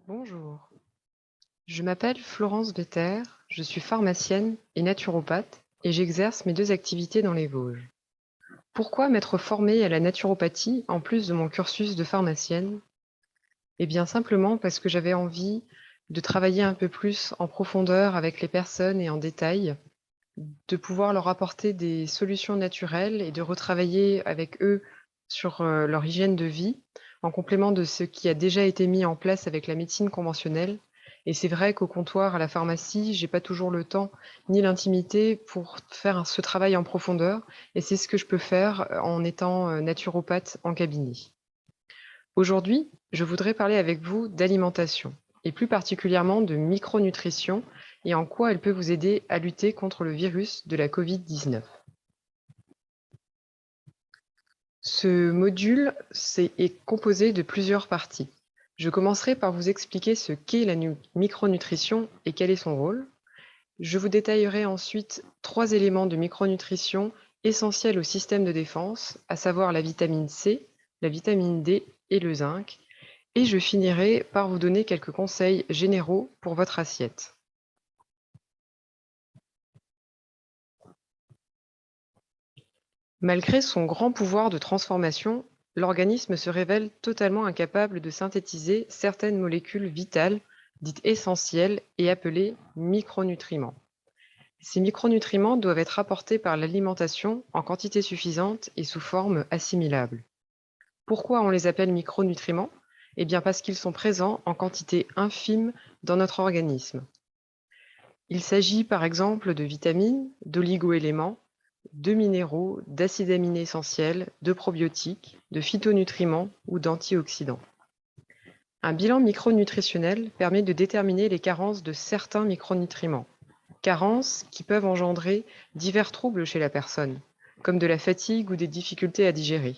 Bonjour, je m'appelle Florence Vetter, je suis pharmacienne et naturopathe et j'exerce mes deux activités dans les Vosges. Pourquoi m'être formée à la naturopathie en plus de mon cursus de pharmacienne? Eh bien simplement parce que j'avais envie de travailler un peu plus en profondeur avec les personnes et en détail, de pouvoir leur apporter des solutions naturelles et de retravailler avec eux sur leur hygiène de vie, en complément de ce qui a déjà été mis en place avec la médecine conventionnelle. Et c'est vrai qu'au comptoir, à la pharmacie, j'ai pas toujours le temps ni l'intimité pour faire ce travail en profondeur. Et c'est ce que je peux faire en étant naturopathe en cabinet. Aujourd'hui, je voudrais parler avec vous d'alimentation, et plus particulièrement de micronutrition et en quoi elle peut vous aider à lutter contre le virus de la Covid-19. Ce module est composé de plusieurs parties. Je commencerai par vous expliquer ce qu'est la micronutrition et quel est son rôle. Je vous détaillerai ensuite 3 éléments de micronutrition essentiels au système de défense, à savoir la vitamine C, la vitamine D et le zinc. Et je finirai par vous donner quelques conseils généraux pour votre assiette. Malgré son grand pouvoir de transformation, l'organisme se révèle totalement incapable de synthétiser certaines molécules vitales, dites essentielles et appelées micronutriments. Ces micronutriments doivent être apportés par l'alimentation en quantité suffisante et sous forme assimilable. Pourquoi on les appelle micronutriments? Eh bien parce qu'ils sont présents en quantité infime dans notre organisme. Il s'agit par exemple de vitamines, d'oligo-éléments, de minéraux, d'acides aminés essentiels, de probiotiques, de phytonutriments ou d'antioxydants. Un bilan micronutritionnel permet de déterminer les carences de certains micronutriments, carences qui peuvent engendrer divers troubles chez la personne, comme de la fatigue ou des difficultés à digérer.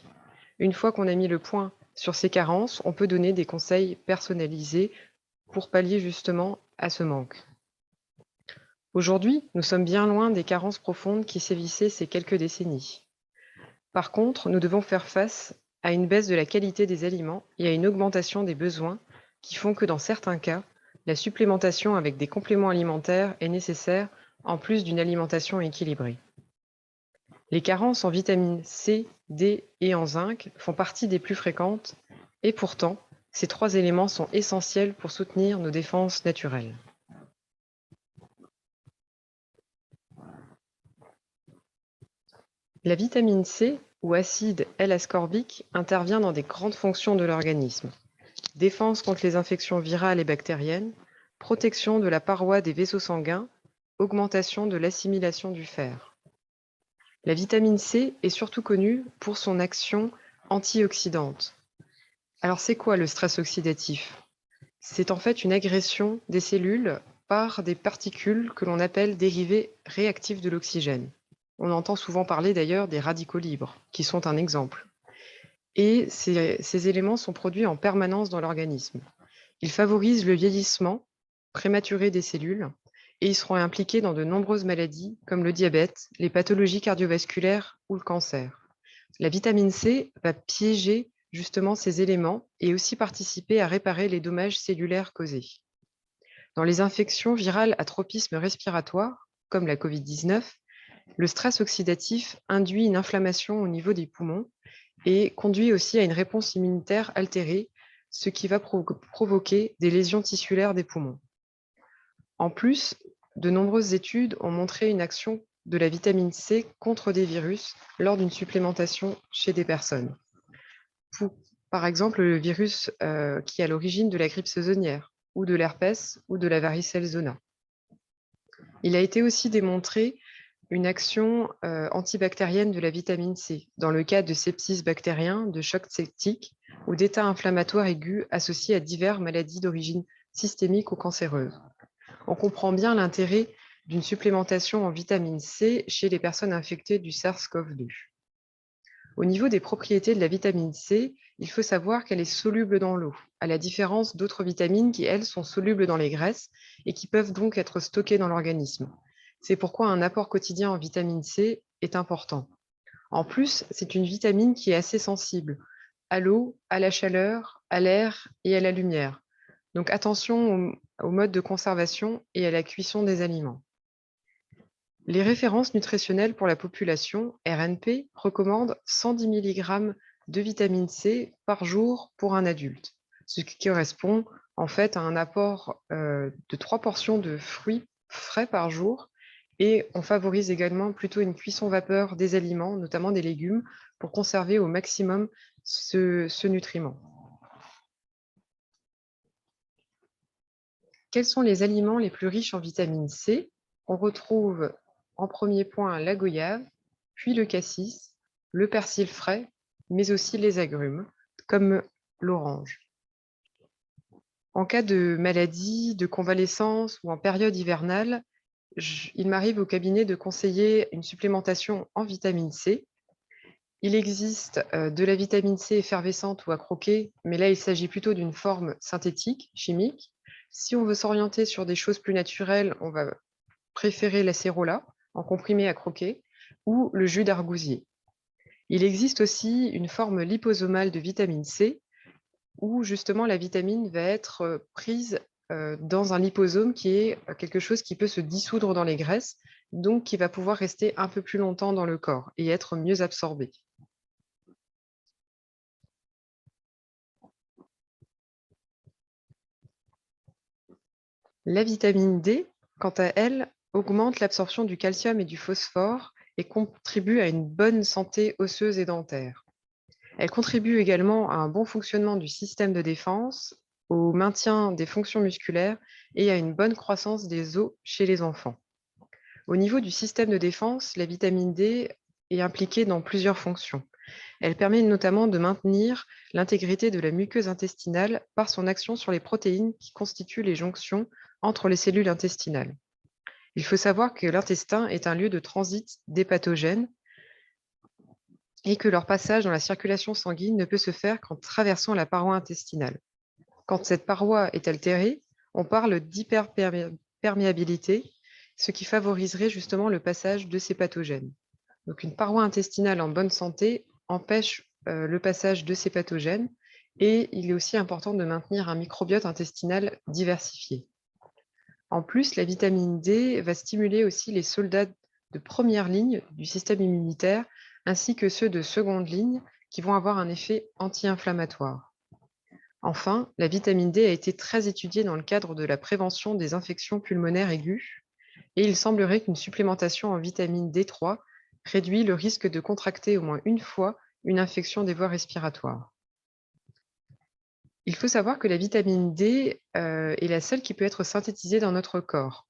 Une fois qu'on a mis le point sur ces carences, on peut donner des conseils personnalisés pour pallier justement à ce manque. Aujourd'hui, nous sommes bien loin des carences profondes qui sévissaient ces quelques décennies. Par contre, nous devons faire face à une baisse de la qualité des aliments et à une augmentation des besoins qui font que dans certains cas, la supplémentation avec des compléments alimentaires est nécessaire en plus d'une alimentation équilibrée. Les carences en vitamines C, D et en zinc font partie des plus fréquentes et pourtant, ces 3 éléments sont essentiels pour soutenir nos défenses naturelles. La vitamine C, ou acide L-ascorbique, intervient dans des grandes fonctions de l'organisme. Défense contre les infections virales et bactériennes, protection de la paroi des vaisseaux sanguins, augmentation de l'assimilation du fer. La vitamine C est surtout connue pour son action antioxydante. Alors c'est quoi le stress oxydatif? C'est en fait une agression des cellules par des particules que l'on appelle dérivés réactifs de l'oxygène. On entend souvent parler d'ailleurs des radicaux libres, qui sont un exemple. Et ces éléments sont produits en permanence dans l'organisme. Ils favorisent le vieillissement prématuré des cellules et ils seront impliqués dans de nombreuses maladies comme le diabète, les pathologies cardiovasculaires ou le cancer. La vitamine C va piéger justement ces éléments et aussi participer à réparer les dommages cellulaires causés. Dans les infections virales à tropisme respiratoire, comme la Covid-19, le stress oxydatif induit une inflammation au niveau des poumons et conduit aussi à une réponse immunitaire altérée, ce qui va provoquer des lésions tissulaires des poumons. En plus, de nombreuses études ont montré une action de la vitamine C contre des virus lors d'une supplémentation chez des personnes. Par exemple, le virus qui est à l'origine de la grippe saisonnière, ou de l'herpès, ou de la varicelle zona. Il a été aussi démontré une action antibactérienne de la vitamine C dans le cas de sepsis bactérien, de choc septique ou d'état inflammatoire aigu associé à diverses maladies d'origine systémique ou cancéreuse. On comprend bien l'intérêt d'une supplémentation en vitamine C chez les personnes infectées du SARS-CoV-2. Au niveau des propriétés de la vitamine C, il faut savoir qu'elle est soluble dans l'eau, à la différence d'autres vitamines qui, elles, sont solubles dans les graisses et qui peuvent donc être stockées dans l'organisme. C'est pourquoi un apport quotidien en vitamine C est important. En plus, c'est une vitamine qui est assez sensible à l'eau, à la chaleur, à l'air et à la lumière. Donc attention au mode de conservation et à la cuisson des aliments. Les références nutritionnelles pour la population, RNP, recommandent 110 mg de vitamine C par jour pour un adulte, ce qui correspond en fait à un apport de 3 portions de fruits frais par jour. Et on favorise également plutôt une cuisson vapeur des aliments, notamment des légumes, pour conserver au maximum ce nutriment. Quels sont les aliments les plus riches en vitamine C? On retrouve en premier point la goyave, puis le cassis, le persil frais, mais aussi les agrumes, comme l'orange. En cas de maladie, de convalescence ou en période hivernale, il m'arrive au cabinet de conseiller une supplémentation en vitamine C. Il existe de la vitamine C effervescente ou à croquer, mais là, il s'agit plutôt d'une forme synthétique, chimique. Si on veut s'orienter sur des choses plus naturelles, on va préférer l'acérola en comprimé à croquer ou le jus d'argousier. Il existe aussi une forme liposomale de vitamine C où justement la vitamine va être prise dans un liposome qui est quelque chose qui peut se dissoudre dans les graisses, donc qui va pouvoir rester un peu plus longtemps dans le corps et être mieux absorbé. La vitamine D, quant à elle, augmente l'absorption du calcium et du phosphore et contribue à une bonne santé osseuse et dentaire. Elle contribue également à un bon fonctionnement du système de défense, au maintien des fonctions musculaires et à une bonne croissance des os chez les enfants. Au niveau du système de défense, la vitamine D est impliquée dans plusieurs fonctions. Elle permet notamment de maintenir l'intégrité de la muqueuse intestinale par son action sur les protéines qui constituent les jonctions entre les cellules intestinales. Il faut savoir que l'intestin est un lieu de transit des pathogènes et que leur passage dans la circulation sanguine ne peut se faire qu'en traversant la paroi intestinale. Quand cette paroi est altérée, on parle d'hyperperméabilité, ce qui favoriserait justement le passage de ces pathogènes. Donc une paroi intestinale en bonne santé empêche le passage de ces pathogènes et il est aussi important de maintenir un microbiote intestinal diversifié. En plus, la vitamine D va stimuler aussi les soldats de première ligne du système immunitaire ainsi que ceux de seconde ligne qui vont avoir un effet anti-inflammatoire. Enfin, la vitamine D a été très étudiée dans le cadre de la prévention des infections pulmonaires aiguës et il semblerait qu'une supplémentation en vitamine D3 réduit le risque de contracter au moins une fois une infection des voies respiratoires. Il faut savoir que la vitamine D est la seule qui peut être synthétisée dans notre corps,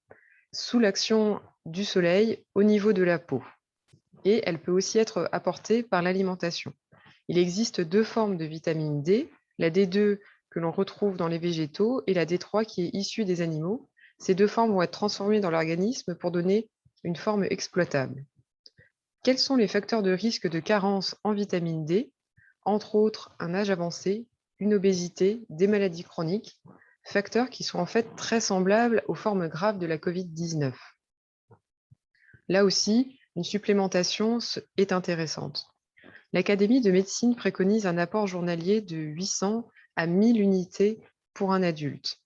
sous l'action du soleil au niveau de la peau. Et elle peut aussi être apportée par l'alimentation. Il existe deux formes de vitamine D, la D2 que l'on retrouve dans les végétaux et la D3 qui est issue des animaux. Ces deux formes vont être transformées dans l'organisme pour donner une forme exploitable. Quels sont les facteurs de risque de carence en vitamine D? Entre autres, un âge avancé, une obésité, des maladies chroniques, facteurs qui sont en fait très semblables aux formes graves de la Covid-19. Là aussi, une supplémentation est intéressante. L'Académie de médecine préconise un apport journalier de 800 à 1000 unités pour un adulte.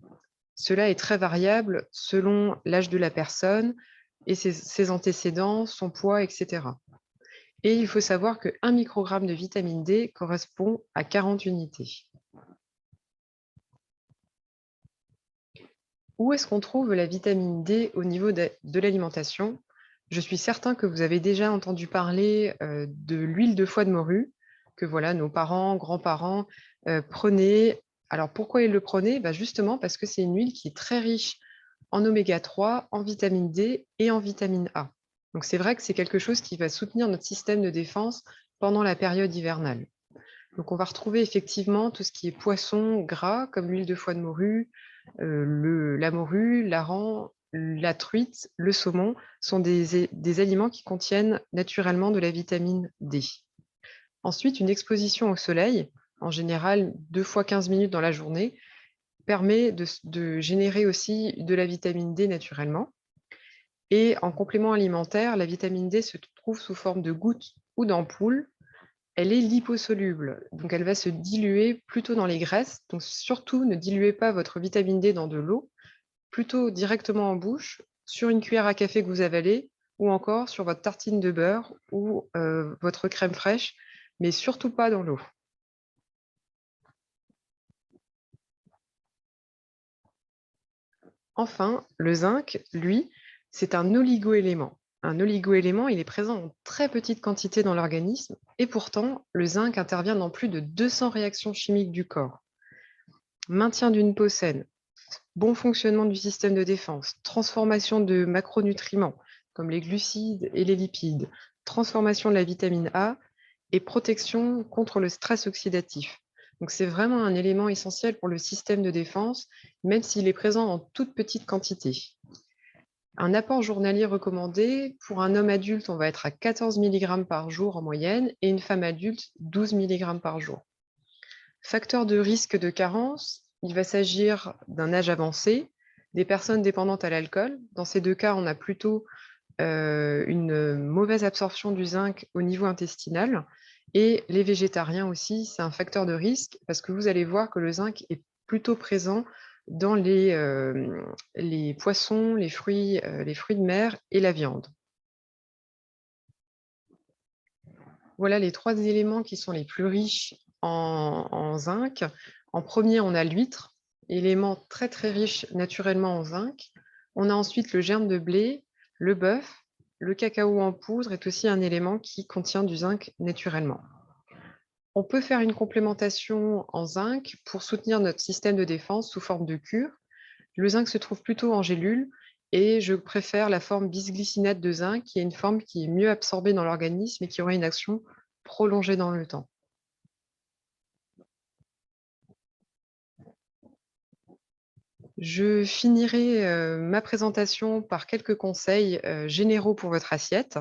Cela est très variable selon l'âge de la personne et ses antécédents, son poids, etc. Et il faut savoir que 1 microgramme de vitamine D correspond à 40 unités. Où est-ce qu'on trouve la vitamine D au niveau de l'alimentation? Je suis certain que vous avez déjà entendu parler de l'huile de foie de morue, que voilà, nos parents, grands-parents prenaient. Alors pourquoi ils le prenaient? Justement parce que c'est une huile qui est très riche en oméga 3, en vitamine D et en vitamine A. Donc c'est vrai que c'est quelque chose qui va soutenir notre système de défense pendant la période hivernale. Donc on va retrouver effectivement tout ce qui est poisson gras, comme l'huile de foie de morue, la morue, l'hareng, la truite, le saumon, sont des aliments qui contiennent naturellement de la vitamine D. Ensuite, une exposition au soleil, en général 2 fois 15 minutes dans la journée, permet de générer aussi de la vitamine D naturellement. Et en complément alimentaire, la vitamine D se trouve sous forme de gouttes ou d'ampoules Elle est liposoluble, donc elle va se diluer plutôt dans les graisses. Donc surtout, ne diluez pas votre vitamine D dans de l'eau, plutôt directement en bouche, sur une cuillère à café que vous avalez, ou encore sur votre tartine de beurre ou votre crème fraîche, mais surtout pas dans l'eau. Enfin, le zinc, lui, c'est un oligoélément. Un oligoélément, il est présent en très petite quantité dans l'organisme et pourtant, le zinc intervient dans plus de 200 réactions chimiques du corps. Maintien d'une peau saine, bon fonctionnement du système de défense, transformation de macronutriments comme les glucides et les lipides, transformation de la vitamine A et protection contre le stress oxydatif. Donc c'est vraiment un élément essentiel pour le système de défense, même s'il est présent en toute petite quantité. Un apport journalier recommandé, pour un homme adulte, on va être à 14 mg par jour en moyenne et une femme adulte, 12 mg par jour. Facteur de risque de carence, il va s'agir d'un âge avancé, des personnes dépendantes à l'alcool. Dans ces deux cas, on a plutôt une mauvaise absorption du zinc au niveau intestinal. Et les végétariens aussi, c'est un facteur de risque parce que vous allez voir que le zinc est plutôt présent dans les poissons, les fruits de mer et la viande. Voilà les 3 éléments qui sont les plus riches en zinc. En premier, on a l'huître, élément très très riche naturellement en zinc. On a ensuite le germe de blé, le bœuf, le cacao en poudre est aussi un élément qui contient du zinc naturellement. On peut faire une complémentation en zinc pour soutenir notre système de défense sous forme de cure. Le zinc se trouve plutôt en gélule et je préfère la forme bisglycinate de zinc, qui est une forme qui est mieux absorbée dans l'organisme et qui aurait une action prolongée dans le temps. Je finirai ma présentation par quelques conseils généraux pour votre assiette.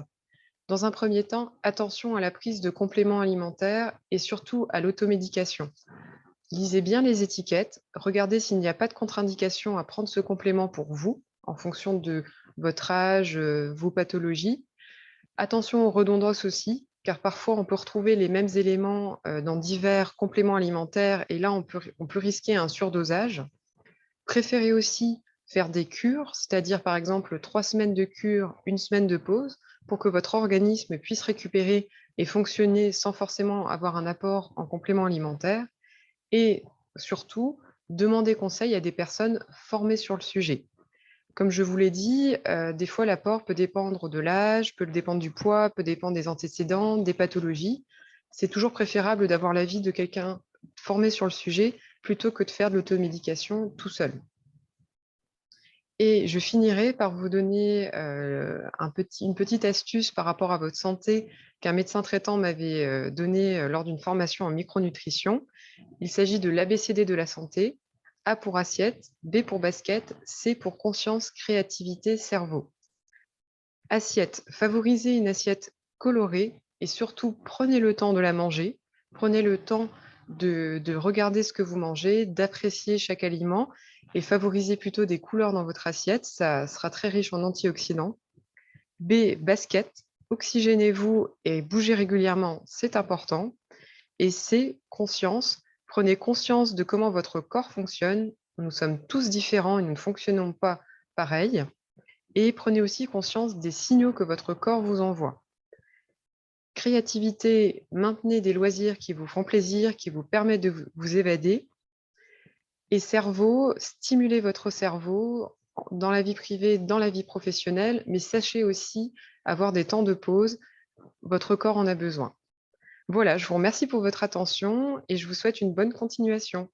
Dans un premier temps, attention à la prise de compléments alimentaires et surtout à l'automédication. Lisez bien les étiquettes, regardez s'il n'y a pas de contre-indication à prendre ce complément pour vous, en fonction de votre âge, vos pathologies. Attention aux redondances aussi, car parfois on peut retrouver les mêmes éléments dans divers compléments alimentaires et là on peut risquer un surdosage. Préférez aussi faire des cures, c'est-à-dire par exemple 3 semaines de cure, 1 semaine de pause, pour que votre organisme puisse récupérer et fonctionner sans forcément avoir un apport en complément alimentaire. Et surtout, demandez conseil à des personnes formées sur le sujet. Comme je vous l'ai dit, des fois l'apport peut dépendre de l'âge, peut dépendre du poids, peut dépendre des antécédents, des pathologies. C'est toujours préférable d'avoir l'avis de quelqu'un formé sur le sujet plutôt que de faire de l'automédication tout seul. Et je finirai par vous donner une petite astuce par rapport à votre santé qu'un médecin traitant m'avait donné lors d'une formation en micronutrition. Il s'agit de l'ABCD de la santé. A pour assiette, B pour basket, C pour conscience, créativité, cerveau. Assiette, favorisez une assiette colorée et surtout prenez le temps de la manger. Prenez le temps de regarder ce que vous mangez, d'apprécier chaque aliment et favorisez plutôt des couleurs dans votre assiette. Ça sera très riche en antioxydants. B, basket, oxygénez-vous et bougez régulièrement, c'est important. Et C, conscience, prenez conscience de comment votre corps fonctionne. Nous sommes tous différents et nous ne fonctionnons pas pareil. Et prenez aussi conscience des signaux que votre corps vous envoie. Créativité, maintenez des loisirs qui vous font plaisir, qui vous permettent de vous évader. Et cerveau, stimulez votre cerveau dans la vie privée, dans la vie professionnelle, mais sachez aussi avoir des temps de pause. Votre corps en a besoin. Voilà, je vous remercie pour votre attention et je vous souhaite une bonne continuation.